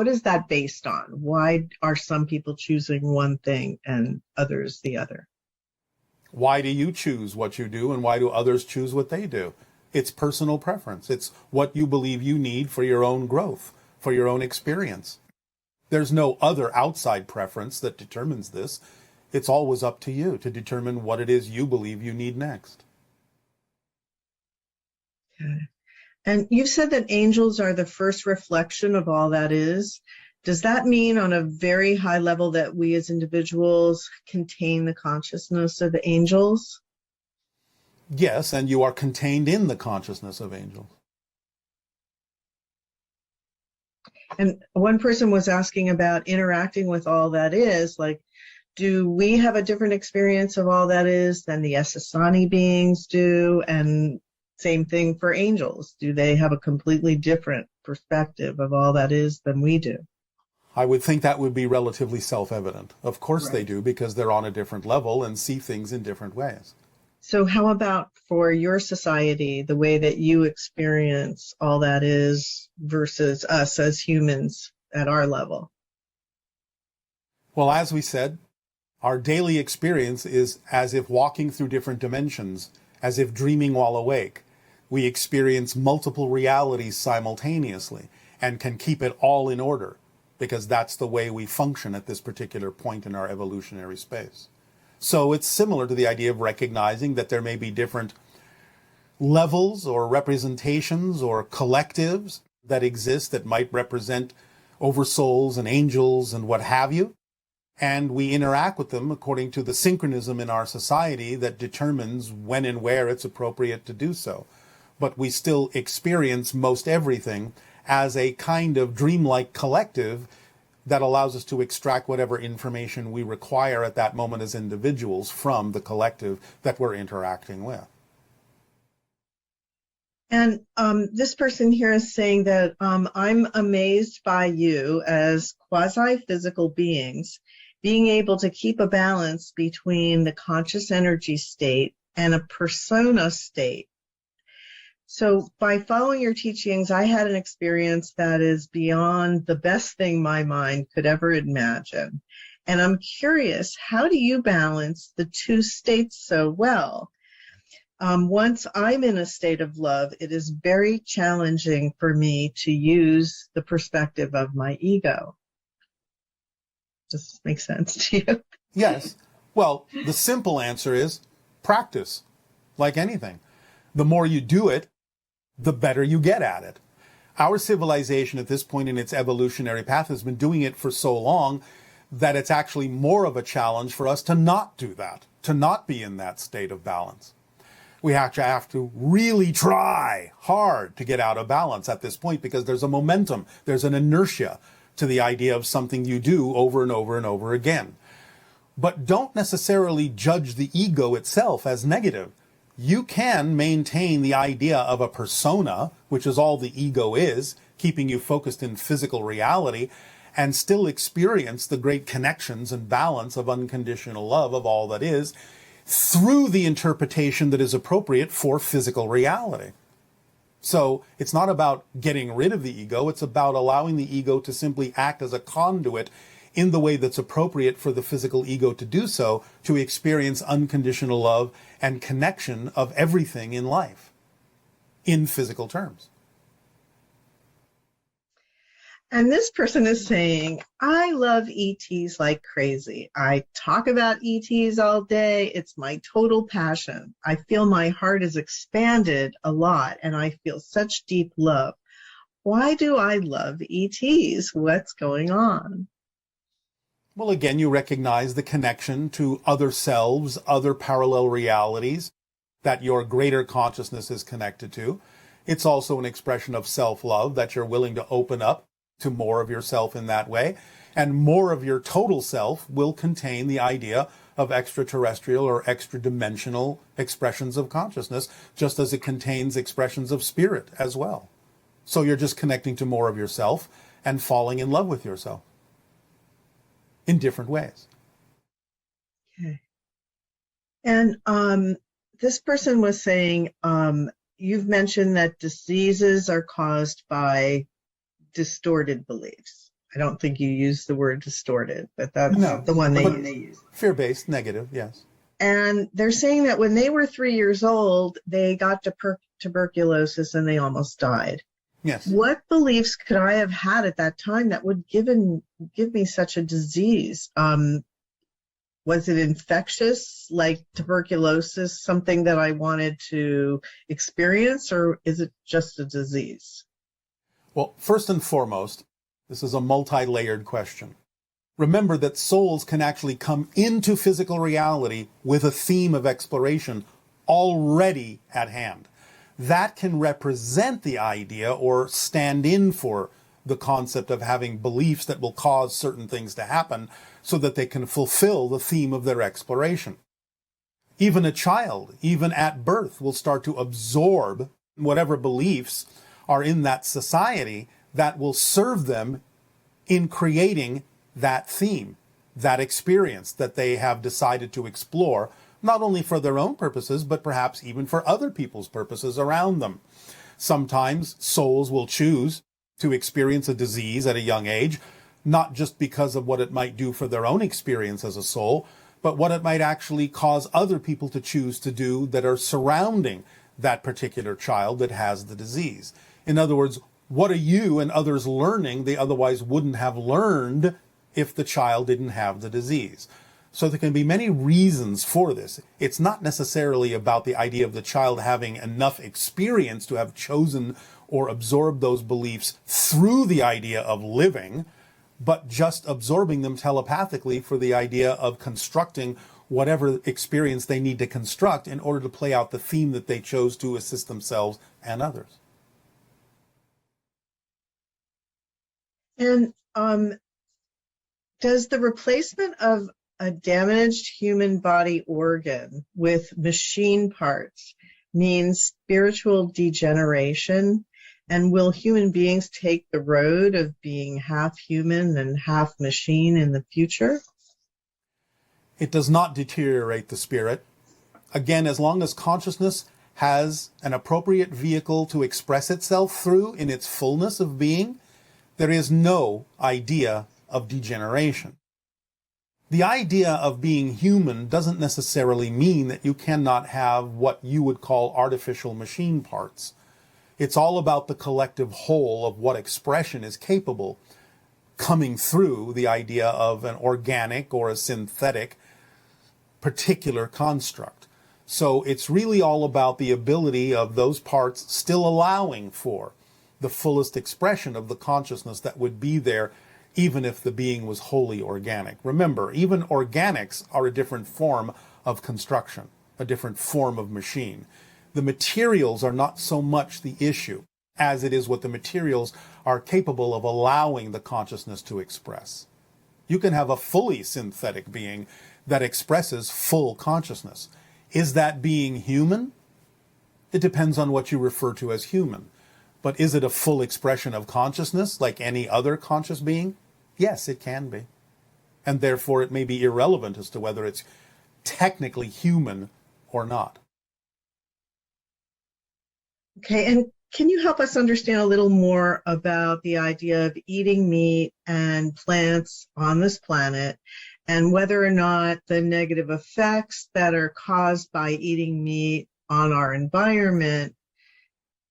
What is that based on? Why are some people choosing one thing and others the other? Why do you choose what you do, and why do others choose what they do? It's personal preference. It's what you believe you need for your own growth, for your own experience. There's no other outside preference that determines this. It's always up to you to determine what it is you believe you need next. Okay. And you've said that angels are the first reflection of all that is. Does that mean on a very high level that we as individuals contain the consciousness of the angels? Yes, and you are contained in the consciousness of angels. And one person was asking about interacting with all that is, like, do we have a different experience of all that is than the Essassani beings do? And same thing for angels. Do they have a completely different perspective of all that is than we do? I would think that would be relatively self-evident. Of course Right. They do, because they're on a different level and see things in different ways. So how about for your society, the way that you experience all that is versus us as humans at our level? Well, as we said, our daily experience is as if walking through different dimensions, as if dreaming while awake. We experience multiple realities simultaneously and can keep it all in order, because that's the way we function at this particular point in our evolutionary space. So it's similar to the idea of recognizing that there may be different levels or representations or collectives that exist that might represent oversouls and angels and what have you. And we interact with them according to the synchronism in our society that determines when and where it's appropriate to do so. But we still experience most everything as a kind of dreamlike collective that allows us to extract whatever information we require at that moment as individuals from the collective that we're interacting with. And this person here is saying that I'm amazed by you as quasi-physical beings being able to keep a balance between the conscious energy state and a persona state. So by following your teachings, I had an experience that is beyond the best thing my mind could ever imagine. And I'm curious, how do you balance the two states so well? Once I'm in a state of love, it is very challenging for me to use the perspective of my ego. Does this make sense to you? Yes. Well, the simple answer is practice, like anything. The more you do it, the better you get at it. Our civilization at this point in its evolutionary path has been doing it for so long that it's actually more of a challenge for us to not do that, to not be in that state of balance. We actually have to really try hard to get out of balance at this point, because there's a momentum, there's an inertia to the idea of something you do over and over and over again. But don't necessarily judge the ego itself as negative. You can maintain the idea of a persona, which is all the ego is, keeping you focused in physical reality, and still experience the great connections and balance of unconditional love of all that is through the interpretation that is appropriate for physical reality. So it's not about getting rid of the ego, it's about allowing the ego to simply act as a conduit in the way that's appropriate for the physical ego to do so, to experience unconditional love and connection of everything in life, in physical terms. And this person is saying, I love ETs like crazy. I talk about ETs all day. It's my total passion. I feel my heart is expanded a lot and I feel such deep love. Why do I love ETs? What's going on? Well, again, you recognize the connection to other selves, other parallel realities that your greater consciousness is connected to. It's also an expression of self-love, that you're willing to open up to more of yourself in that way. And more of your total self will contain the idea of extraterrestrial or extra-dimensional expressions of consciousness, just as it contains expressions of spirit as well. So you're just connecting to more of yourself and falling in love with yourself in different ways. Okay. And this person was saying, you've mentioned that diseases are caused by distorted beliefs. I don't think you used the word distorted, but that's No, the one they but use. fear-based, negative, yes. And they're saying that when they were 3 years old, they got tuberculosis and they almost died. Yes. What beliefs could I have had at that time that would give me such a disease? Was it infectious, like tuberculosis, something that I wanted to experience, or is it just a disease? Well, first and foremost, this is a multi-layered question. Remember that souls can actually come into physical reality with a theme of exploration already at hand. That can represent the idea or stand in for the concept of having beliefs that will cause certain things to happen so that they can fulfill the theme of their exploration. Even a child, even at birth, will start to absorb whatever beliefs are in that society that will serve them in creating that theme, that experience that they have decided to explore, not only for their own purposes, but perhaps even for other people's purposes around them. Sometimes souls will choose to experience a disease at a young age, not just because of what it might do for their own experience as a soul, but what it might actually cause other people to choose to do that are surrounding that particular child that has the disease. In other words, what are you and others learning they otherwise wouldn't have learned if the child didn't have the disease? So there can be many reasons for this. It's not necessarily about the idea of the child having enough experience to have chosen or absorbed those beliefs through the idea of living, but just absorbing them telepathically for the idea of constructing whatever experience they need to construct in order to play out the theme that they chose to assist themselves and others. And does the replacement of a damaged human body organ with machine parts mean spiritual degeneration? And will human beings take the road of being half human and half machine in the future? It does not deteriorate the spirit. Again, as long as consciousness has an appropriate vehicle to express itself through in its fullness of being, there is no idea of degeneration. The idea of being human doesn't necessarily mean that you cannot have what you would call artificial machine parts. It's all about the collective whole of what expression is capable coming through the idea of an organic or a synthetic particular construct. So it's really all about the ability of those parts still allowing for the fullest expression of the consciousness that would be there even if the being was wholly organic. Remember, even organics are a different form of construction, a different form of machine. The materials are not so much the issue as it is what the materials are capable of allowing the consciousness to express. You can have a fully synthetic being that expresses full consciousness. Is that being human? It depends on what you refer to as human. But is it a full expression of consciousness like any other conscious being? Yes, it can be. And therefore it may be irrelevant as to whether it's technically human or not. Okay, and can you help us understand a little more about the idea of eating meat and plants on this planet, and whether or not the negative effects that are caused by eating meat on our environment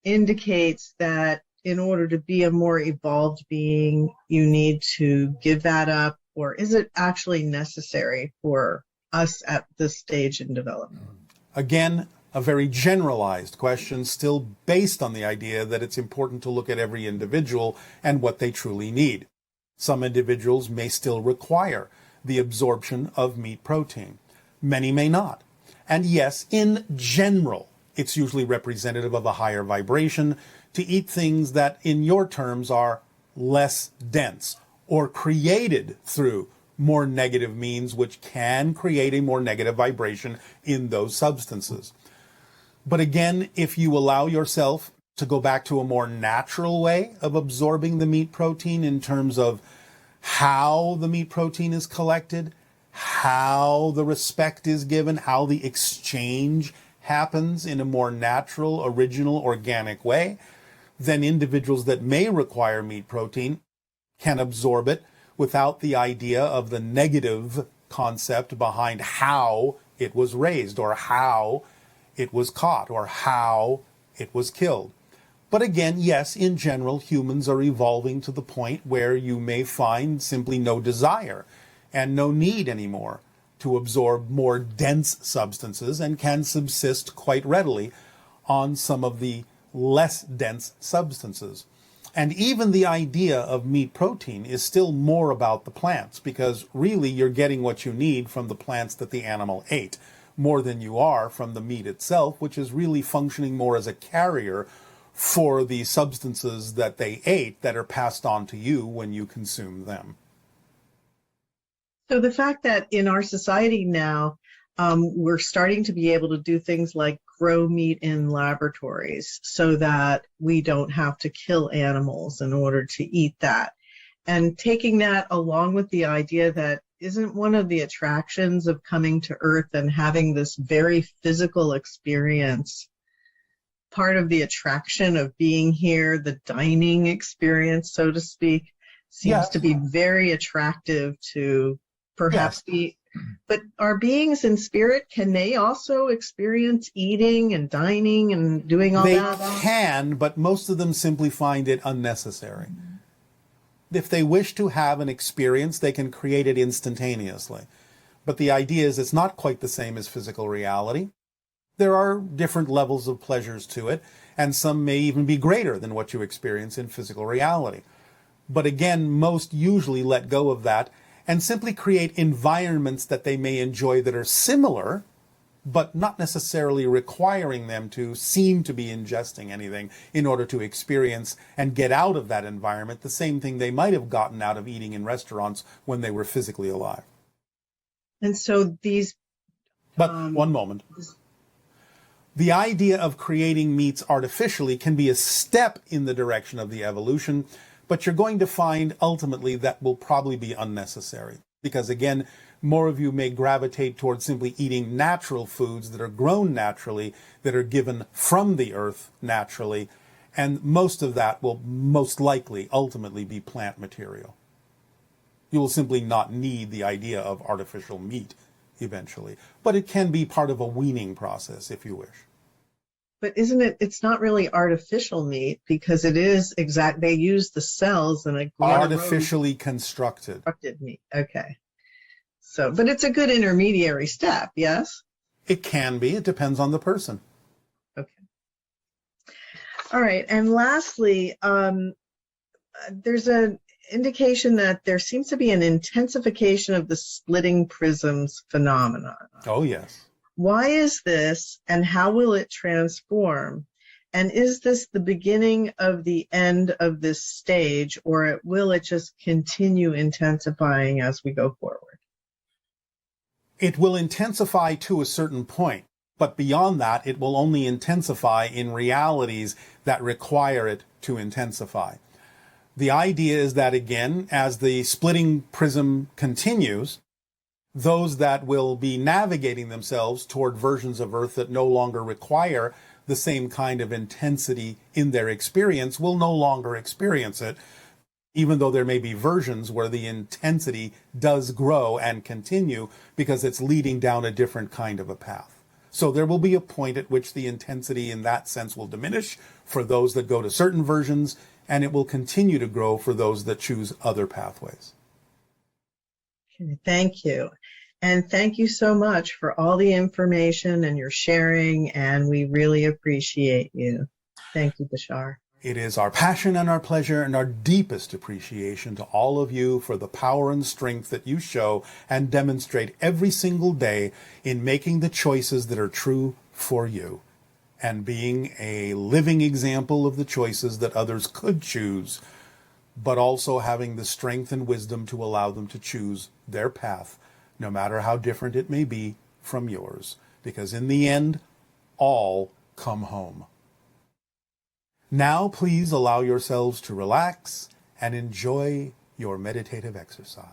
indicates that in order to be a more evolved being, you need to give that up, or is it actually necessary for us at this stage in development? Again, a very generalized question, still based on the idea that it's important to look at every individual and what they truly need. Some individuals may still require the absorption of meat protein. Many may not. And yes, in general, it's usually representative of a higher vibration to eat things that, in your terms, are less dense or created through more negative means, which can create a more negative vibration in those substances. But again, if you allow yourself to go back to a more natural way of absorbing the meat protein in terms of how the meat protein is collected, how the respect is given, how the exchange happens in a more natural, original, organic way, then individuals that may require meat protein can absorb it without the idea of the negative concept behind how it was raised or how it was caught or how it was killed. But again, yes, in general, humans are evolving to the point where you may find simply no desire and no need anymore to absorb more dense substances and can subsist quite readily on some of the less dense substances. And even the idea of meat protein is still more about the plants, because really you're getting what you need from the plants that the animal ate, more than you are from the meat itself, which is really functioning more as a carrier for the substances that they ate that are passed on to you when you consume them. So the fact that in our society now, we're starting to be able to do things like grow meat in laboratories so that we don't have to kill animals in order to eat that. And taking that along with the idea that isn't one of the attractions of coming to Earth and having this very physical experience part of the attraction of being here, the dining experience, so to speak, seems to be very attractive to perhaps be. But are beings in spirit, can they also experience eating and dining and doing all that? They can, but most of them simply find it unnecessary. If they wish to have an experience, they can create it instantaneously. But the idea is it's not quite the same as physical reality. There are different levels of pleasures to it, and some may even be greater than what you experience in physical reality. But again, most usually let go of that and simply create environments that they may enjoy that are similar, but not necessarily requiring them to seem to be ingesting anything in order to experience and get out of that environment the same thing they might have gotten out of eating in restaurants when they were physically alive. And so these... But one moment. The idea of creating meats artificially can be a step in the direction of the evolution, but you're going to find ultimately that will probably be unnecessary. Because again, more of you may gravitate towards simply eating natural foods that are grown naturally, that are given from the earth naturally, and most of that will most likely ultimately be plant material. You will simply not need the idea of artificial meat eventually, but it can be part of a weaning process if you wish. But isn't it, it's not really artificial meat because it is they use the cells in a artificially constructed meat. Okay. So, but it's a good intermediary step, yes? It can be. It depends on the person. Okay. All right. And lastly, there's an indication that there seems to be an intensification of the splitting prisms phenomenon. Oh, yes. Why is this, and how will it transform? And is this the beginning of the end of this stage, or will it just continue intensifying as we go forward? It will intensify to a certain point, but beyond that, it will only intensify in realities that require it to intensify. The idea is that, again, as the splitting prism continues, those that will be navigating themselves toward versions of Earth that no longer require the same kind of intensity in their experience will no longer experience it, even though there may be versions where the intensity does grow and continue because it's leading down a different kind of a path. So there will be a point at which the intensity in that sense will diminish for those that go to certain versions, and it will continue to grow for those that choose other pathways. Okay, thank you. And thank you so much for all the information and your sharing, and we really appreciate you. Thank you, Bashar. It is our passion and our pleasure and our deepest appreciation to all of you for the power and strength that you show and demonstrate every single day in making the choices that are true for you and being a living example of the choices that others could choose, but also having the strength and wisdom to allow them to choose their path, no matter how different it may be from yours, because in the end, all come home. Now, please allow yourselves to relax and enjoy your meditative exercise.